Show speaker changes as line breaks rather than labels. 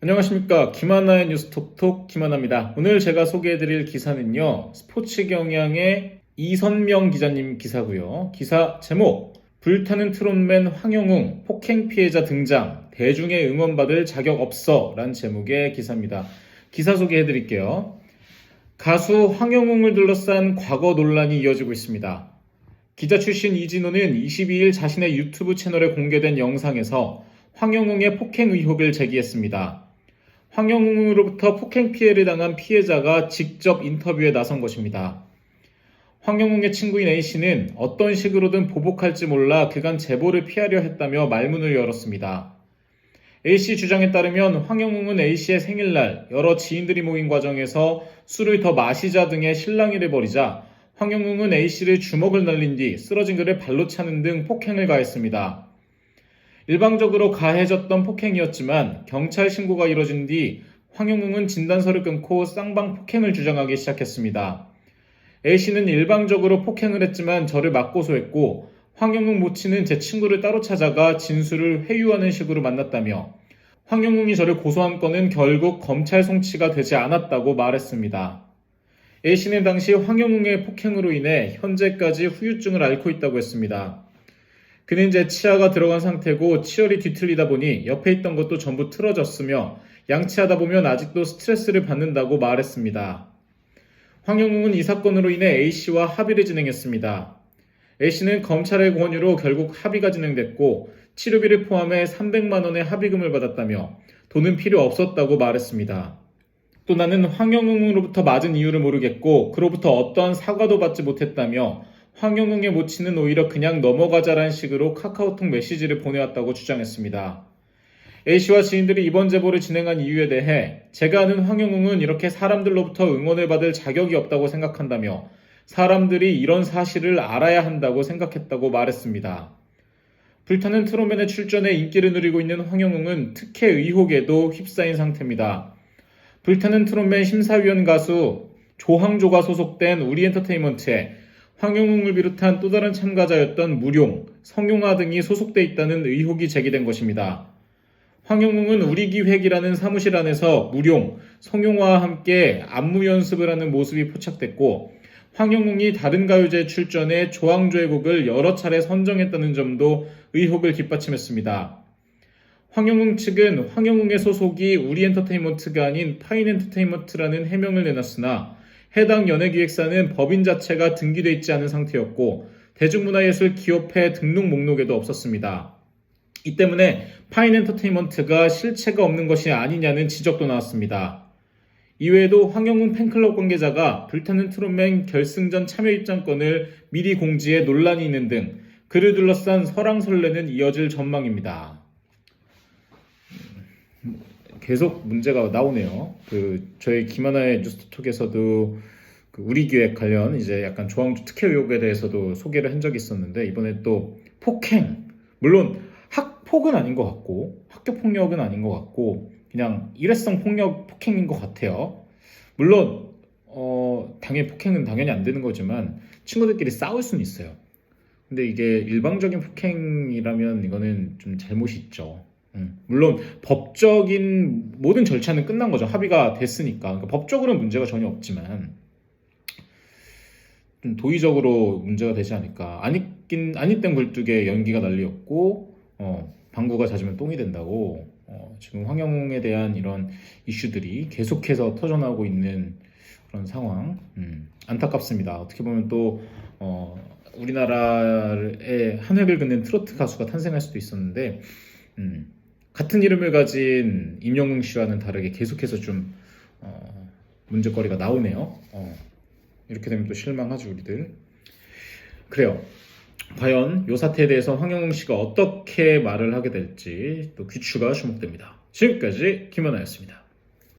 안녕하십니까. 김하나의 뉴스톡톡 김하나입니다. 오늘 제가 소개해드릴 기사는요, 스포츠 경향의 이선명 기자님 기사고요. 기사 제목, 불타는 트롯맨 황영웅 폭행 피해자 등장, 대중의 응원받을 자격 없어 란 제목의 기사입니다. 기사 소개해드릴게요. 가수 황영웅을 둘러싼 과거 논란이 이어지고 있습니다. 기자 출신 이진호는 22일 자신의 유튜브 채널에 공개된 영상에서 황영웅의 폭행 의혹을 제기했습니다. 황영웅으로부터 폭행 피해를 당한 피해자가 직접 인터뷰에 나선 것입니다. 황영웅의 친구인 A씨는 어떤 식으로든 보복할지 몰라 그간 제보를 피하려 했다며 말문을 열었습니다. A씨 주장에 따르면 황영웅은 A씨의 생일날 여러 지인들이 모인 과정에서 술을 더 마시자 등의 실랑이를 벌이자 황영웅은 A씨를 주먹을 날린 뒤 쓰러진 그를 발로 차는 등 폭행을 가했습니다. 일방적으로 가해졌던 폭행이었지만 경찰 신고가 이뤄진 뒤 황영웅은 진단서를 끊고 쌍방 폭행을 주장하기 시작했습니다. A씨는 일방적으로 폭행을 했지만 저를 맞고소했고 황영웅 모친은 제 친구를 따로 찾아가 진술을 회유하는 식으로 만났다며 황영웅이 저를 고소한 건은 결국 검찰 송치가 되지 않았다고 말했습니다. A씨는 당시 황영웅의 폭행으로 인해 현재까지 후유증을 앓고 있다고 했습니다. 그는 이제 치아가 들어간 상태고 치열이 뒤틀리다 보니 옆에 있던 것도 전부 틀어졌으며 양치하다 보면 아직도 스트레스를 받는다고 말했습니다. 황영웅은 이 사건으로 인해 A씨와 합의를 진행했습니다. A씨는 검찰의 권유로 결국 합의가 진행됐고 치료비를 포함해 300만 원의 합의금을 받았다며 돈은 필요 없었다고 말했습니다. 또 나는 황영웅으로부터 맞은 이유를 모르겠고 그로부터 어떠한 사과도 받지 못했다며 황영웅의 모친은 오히려 그냥 넘어가자란 식으로 카카오톡 메시지를 보내왔다고 주장했습니다. A씨와 지인들이 이번 제보를 진행한 이유에 대해 제가 아는 황영웅은 이렇게 사람들로부터 응원을 받을 자격이 없다고 생각한다며 사람들이 이런 사실을 알아야 한다고 생각했다고 말했습니다. 불타는 트롯맨에 출전해 인기를 누리고 있는 황영웅은 특혜 의혹에도 휩싸인 상태입니다. 불타는 트롯맨 심사위원 가수 조항조가 소속된 우리엔터테인먼트에 황영웅을 비롯한 또 다른 참가자였던 무룡, 성용화 등이 소속돼 있다는 의혹이 제기된 것입니다. 황영웅은 우리기획이라는 사무실 안에서 무룡, 성용화와 함께 안무 연습을 하는 모습이 포착됐고 황영웅이 다른 가요제에 출전해 조항조의 곡을 여러 차례 선정했다는 점도 의혹을 뒷받침했습니다. 황영웅 측은 황영웅의 소속이 우리엔터테인먼트가 아닌 파인엔터테인먼트라는 해명을 내놨으나 해당 연예기획사는 법인 자체가 등기돼 있지 않은 상태였고 대중문화예술기업회 등록 목록에도 없었습니다. 이 때문에 파인엔터테인먼트가 실체가 없는 것이 아니냐는 지적도 나왔습니다. 이외에도 황영웅 팬클럽 관계자가 불타는 트롯맨 결승전 참여 입장권을 미리 공지해 논란이 있는 등 그를 둘러싼 설왕설래는 이어질 전망입니다. 계속 문제가 나오네요. 저희 김하나의 뉴스톡에서도 우리 기획 관련 이제 약간 조항조 특혜 의혹에 대해서도 소개를 한 적이 있었는데 이번에 또 폭행, 물론 학폭은 아닌 것 같고 학교 폭력은 아닌 것 같고 그냥 일회성 폭행인 것 같아요. 물론 당연히 폭행은 당연히 안 되는 거지만 친구들끼리 싸울 수는 있어요. 근데 이게 일방적인 폭행이라면 이거는 좀 잘못이 있죠. 물론 법적인 모든 절차는 끝난 거죠. 합의가 됐으니까. 그러니까 법적으로는 문제가 전혀 없지만 좀 도의적으로 문제가 되지 않을까. 아니땐 굴뚝에 연기가 난리였고 방구가 잦으면 똥이 된다고 지금 황영웅에 대한 이런 이슈들이 계속해서 터져나오고 있는 그런 상황. 안타깝습니다. 어떻게 보면 또 우리나라에 한 획을 긋는 트로트 가수가 탄생할 수도 있었는데 같은 이름을 가진 임영웅 씨와는 다르게 계속해서 좀 문제거리가 나오네요. 이렇게 되면 또 실망하죠, 우리들. 그래요. 과연 이 사태에 대해서 황영웅 씨가 어떻게 말을 하게 될지 또 귀추가 주목됩니다. 지금까지 김연아였습니다.